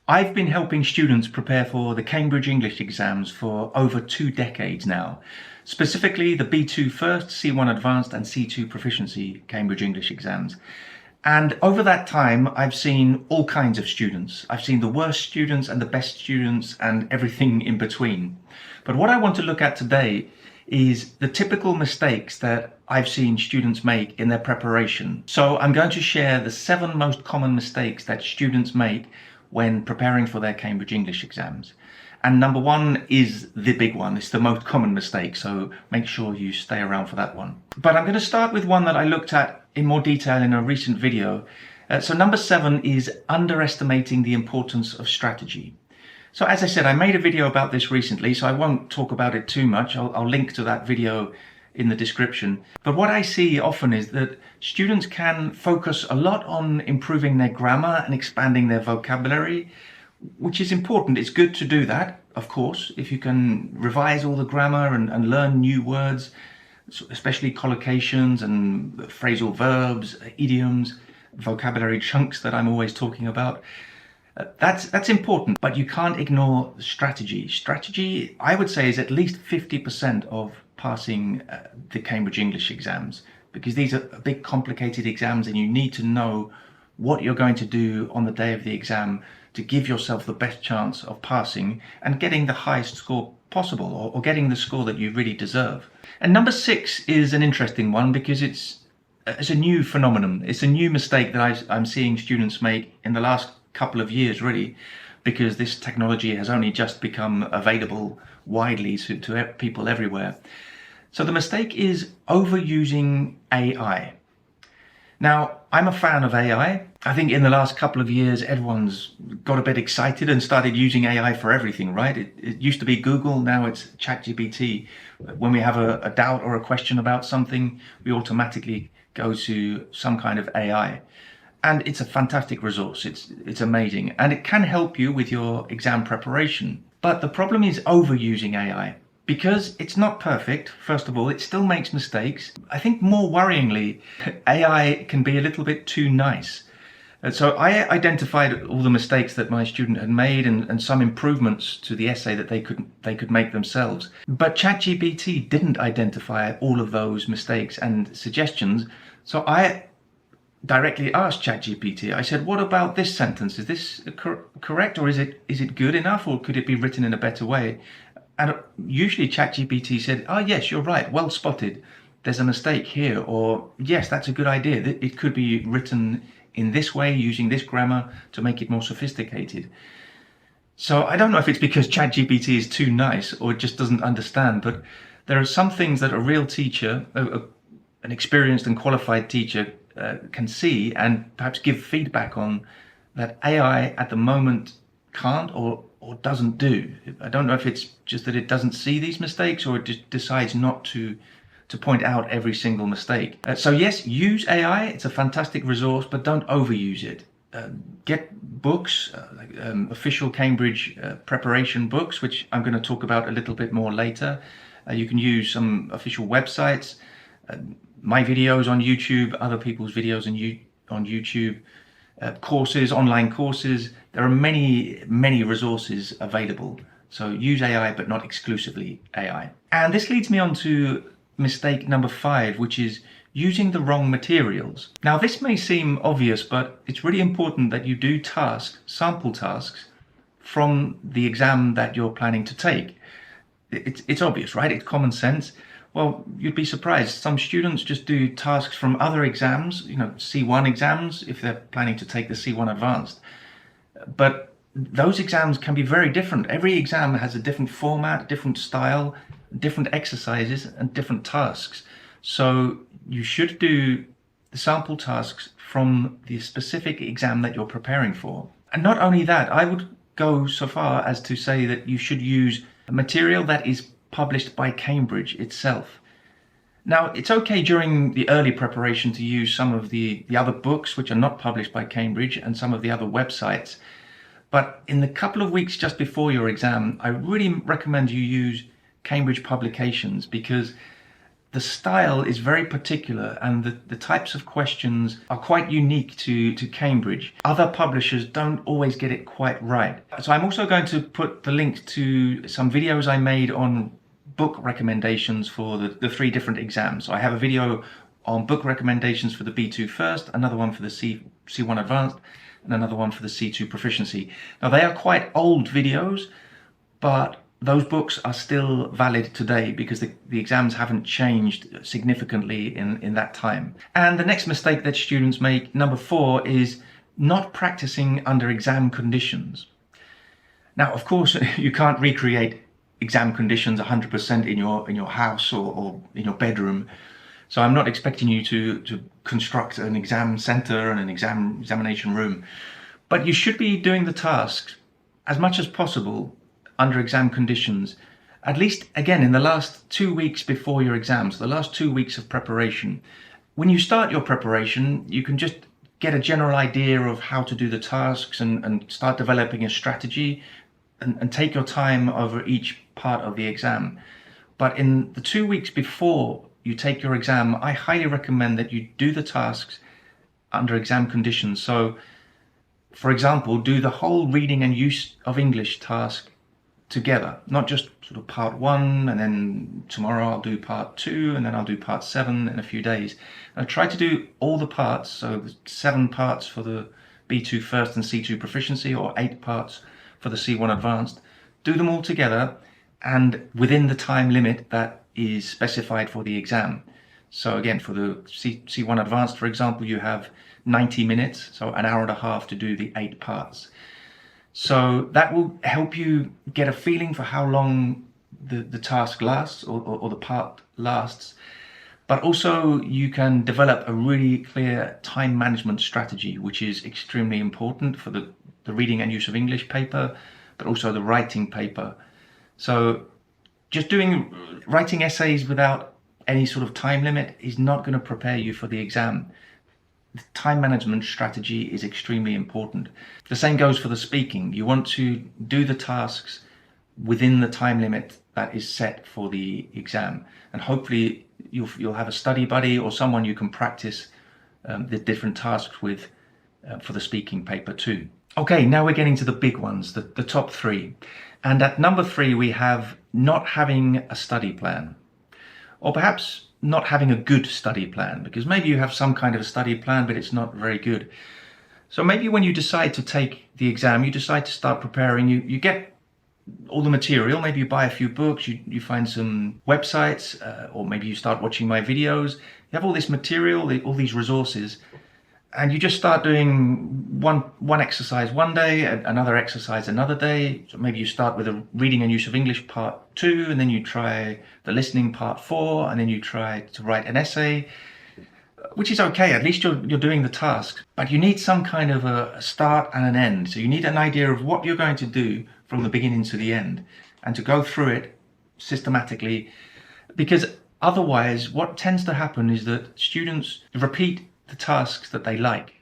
I've been helping students prepare for the Cambridge English exams for over 2 decades now, specifically the B2 First, C1 Advanced and C2 Proficiency Cambridge English exams. And over that time, I've seen all kinds of students. I've seen the worst students and the best students and everything in between. But what I want to look at today is the typical mistakes that I've seen students make in their preparation. So I'm going to share the 7 most common mistakes that students make when preparing for their Cambridge English exams. And number 1 is the big one. It's the most common mistake, so make sure you stay around for that one. But I'm going to start with one that I looked at in more detail in a recent video. So number 7 is underestimating the importance of strategy. So as I said, I made a video about this recently, so I won't talk about it too much. I'll link to that video in the description. But what I see often is that students can focus a lot on improving their grammar and expanding their vocabulary, which is important. It's good to do that, of course, if you can revise all the grammar and learn new words, especially collocations and phrasal verbs, idioms, vocabulary chunks that I'm always talking about. That's important, but you can't ignore strategy. Strategy, I would say, is at least 50% of passing the Cambridge English exams, because these are big, complicated exams and you need to know what you're going to do on the day of the exam to give yourself the best chance of passing and getting the highest score possible, or getting the score that you really deserve. And number 6 is an interesting one because it's a new phenomenon. It's a new mistake that I'm seeing students make in the last couple of years, really, because this technology has only just become available widely to people everywhere. So the mistake is overusing AI. Now, I'm a fan of AI. I think in the last couple of years, everyone's got a bit excited and started using AI for everything, right? It used to be Google, now it's ChatGPT. When we have a doubt or a question about something, we automatically go to some kind of AI. And it's a fantastic resource. It's amazing. And it can help you with your exam preparation. But the problem is overusing AI. Because it's not perfect, first of all, it still makes mistakes. I think more worryingly, AI can be a little bit too nice. So I identified all the mistakes that my student had made and some improvements to the essay that they could make themselves. But ChatGPT didn't identify all of those mistakes and suggestions. So I directly asked ChatGPT. I said, what about this sentence? Is this correct, or is it good enough, or could it be written in a better way? And usually ChatGPT said, oh yes, you're right, well spotted. There's a mistake here, or yes, that's a good idea. It could be written in this way, using this grammar to make it more sophisticated. So I don't know if it's because ChatGPT is too nice or it just doesn't understand, but there are some things that a real teacher, an experienced and qualified teacher, can see and perhaps give feedback on that AI at the moment can't or doesn't do. I don't know if it's just that it doesn't see these mistakes, or it just decides not to point out every single mistake. So yes, use AI, it's a fantastic resource, but don't overuse it. Get books, like official Cambridge preparation books, which I'm going to talk about a little bit more later. You can use some official websites, my videos on YouTube, other people's videos on YouTube, courses, online courses. There are many resources available. So use AI, but not exclusively AI. And this leads me on to mistake number 5, which is using the wrong materials. Now, this may seem obvious, but it's really important that you do sample tasks from the exam that you're planning to take. It's obvious, right? It's common sense. Well, you'd be surprised. Some students just do tasks from other exams, C1 exams, if they're planning to take the C1 Advanced. But those exams can be very different. Every exam has a different format, different style, different exercises, and different tasks. So you should do the sample tasks from the specific exam that you're preparing for. And not only that, I would go so far as to say that you should use a material that is published by Cambridge itself. Now, it's okay during the early preparation to use some of the other books which are not published by Cambridge and some of the other websites. But in the couple of weeks just before your exam, I really recommend you use Cambridge publications, because the style is very particular, and the types of questions are quite unique to Cambridge. Other publishers don't always get it quite right. So I'm also going to put the link to some videos I made on book recommendations for the three different exams. So I have a video on book recommendations for the B2 First, another one for the C1 Advanced, and another one for the C2 Proficiency. Now they are quite old videos, but those books are still valid today because the exams haven't changed significantly in that time. And the next mistake that students make, number 4, is not practicing under exam conditions. Now, of course, you can't recreate exam conditions 100% in your house or in your bedroom. So I'm not expecting you to construct an exam center and an examination room. But you should be doing the tasks as much as possible under exam conditions, at least, again, in the last 2 weeks before your exams, the last 2 weeks of preparation. When you start your preparation, you can just get a general idea of how to do the tasks and start developing a strategy and take your time over each part of the exam. But in the 2 weeks before you take your exam, I highly recommend that you do the tasks under exam conditions. So, for example, do the whole reading and use of English task together, not just sort of part 1 and then tomorrow I'll do part 2 and then I'll do part 7 in a few days. And I try to do all the parts, so 7 parts for the B2 First and C2 Proficiency, or 8 parts for the C1 Advanced. Do them all together and within the time limit that is specified for the exam. So again, for the C1 Advanced, for example, you have 90 minutes, so an hour and a half to do the 8 parts. So that will help you get a feeling for how long the task lasts or the part lasts. But also you can develop a really clear time management strategy, which is extremely important for the reading and use of English paper, but also the writing paper. So just writing essays without any sort of time limit is not going to prepare you for the exam. The time management strategy is extremely important. The same goes for the speaking. You want to do the tasks within the time limit that is set for the exam, and hopefully you'll have a study buddy or someone you can practice the different tasks with for the speaking paper too. Okay, now we're getting to the big ones, the top 3. And at number 3 we have not having a study plan, or perhaps not having a good study plan, because maybe you have some kind of a study plan but it's not very good. So maybe when you decide to take the exam, you decide to start preparing, you get all the material, maybe you buy a few books, you find some websites, or maybe you start watching my videos. You have all this material, all these resources, and you just start doing one exercise one day, another exercise another day. So maybe you start with a reading and use of English part 2, and then you try the listening part 4, and then you try to write an essay, which is okay. At least you're doing the task. But you need some kind of a start and an end. So you need an idea of what you're going to do from the beginning to the end, and to go through it systematically. Because otherwise, what tends to happen is that students repeat the tasks that they like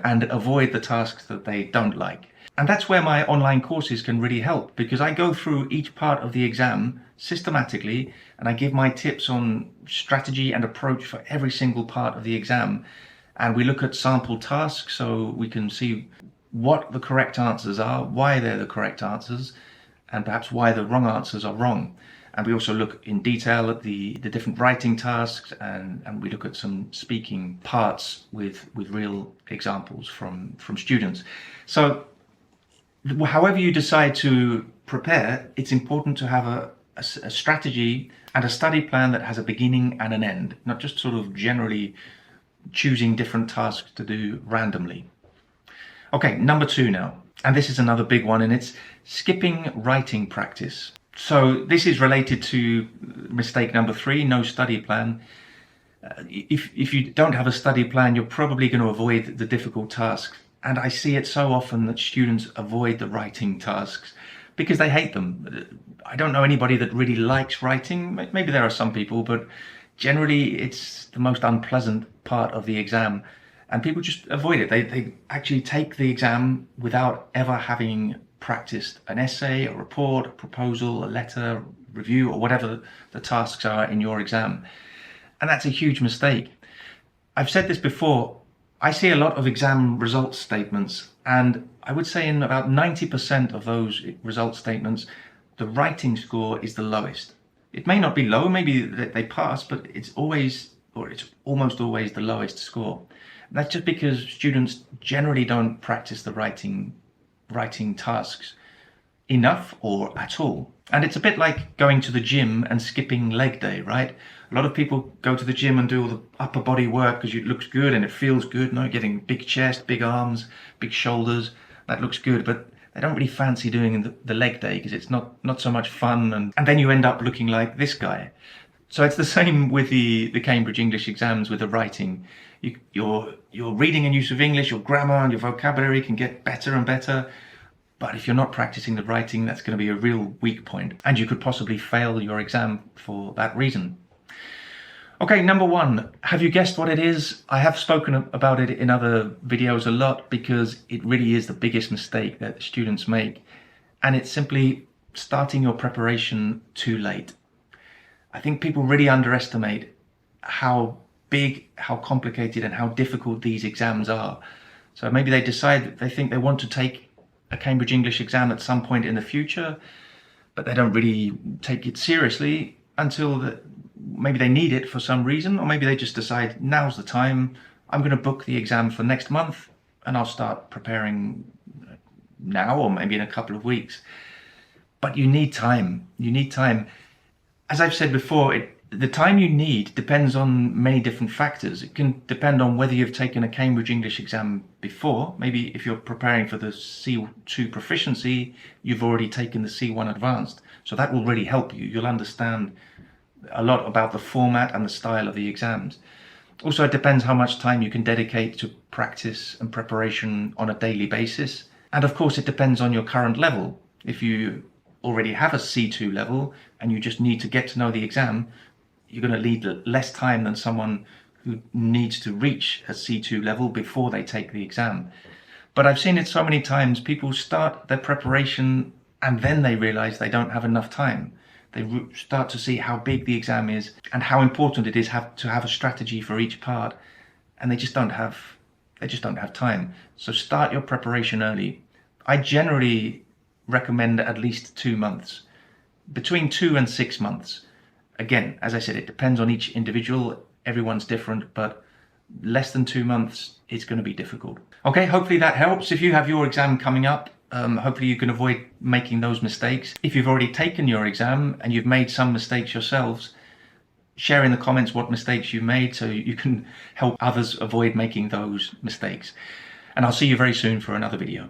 and avoid the tasks that they don't like. And that's where my online courses can really help, because I go through each part of the exam systematically and I give my tips on strategy and approach for every single part of the exam. And we look at sample tasks so we can see what the correct answers are, why they're the correct answers, and perhaps why the wrong answers are wrong. And we also look in detail at the different writing tasks, and we look at some speaking parts with real examples from students. So however you decide to prepare, it's important to have a strategy and a study plan that has a beginning and an end, not just sort of generally choosing different tasks to do randomly. Okay, number 2 now, and this is another big one, and it's skipping writing practice. So this is related to mistake number 3, no study plan. If you don't have a study plan, you're probably going to avoid the difficult tasks. And I see it so often that students avoid the writing tasks because they hate them. I don't know anybody that really likes writing. Maybe there are some people, but generally it's the most unpleasant part of the exam. And people just avoid it. They actually take the exam without ever having practiced an essay, a report, a proposal, a letter, review, or whatever the tasks are in your exam. And that's a huge mistake. I've said this before, I see a lot of exam results statements, and I would say in about 90% of those result statements, the writing score is the lowest. It may not be low, maybe they pass, but it's always, or it's almost always the lowest score. And that's just because students generally don't practice the writing tasks enough or at all. And it's a bit like going to the gym and skipping leg day, right? A lot of people go to the gym and do all the upper body work because it looks good and it feels good, getting big chest, big arms, big shoulders. That looks good, but they don't really fancy doing the leg day because it's not so much fun, and then you end up looking like this guy. So it's the same with the Cambridge English exams with the writing. Your reading and use of English, your grammar and your vocabulary can get better and better. But if you're not practicing the writing, that's going to be a real weak point, and you could possibly fail your exam for that reason. Okay, number one, have you guessed what it is? I have spoken about it in other videos a lot because it really is the biggest mistake that students make, and it's simply starting your preparation too late. I think people really underestimate how big, how complicated, and how difficult these exams are. So maybe they decide that they think they want to take a Cambridge English exam at some point in the future, but they don't really take it seriously until maybe they need it for some reason, or maybe they just decide now's the time, I'm going to book the exam for next month and I'll start preparing now or maybe in a couple of weeks. But you need time. You need time. As I've said before, the time you need depends on many different factors. It can depend on whether you've taken a Cambridge English exam before. Maybe if you're preparing for the C2 Proficiency, you've already taken the C1 Advanced. So that will really help you. You'll understand a lot about the format and the style of the exams. Also, it depends how much time you can dedicate to practice and preparation on a daily basis. And of course, it depends on your current level. If you already have a C2 level and you just need to get to know the exam, you're going to need less time than someone who needs to reach a C2 level before they take the exam. But I've seen it so many times, people start their preparation and then they realize they don't have enough time. They start to see how big the exam is and how important it is to have a strategy for each part, and they just don't have time. So start your preparation early. I generally recommend at least 2 months, between 2 and 6 months. Again, as I said, it depends on each individual. Everyone's different, but less than 2 months, it's going to be difficult. Okay, hopefully that helps. If you have your exam coming up, hopefully you can avoid making those mistakes. If you've already taken your exam and you've made some mistakes yourselves, share in the comments what mistakes you made so you can help others avoid making those mistakes. And I'll see you very soon for another video.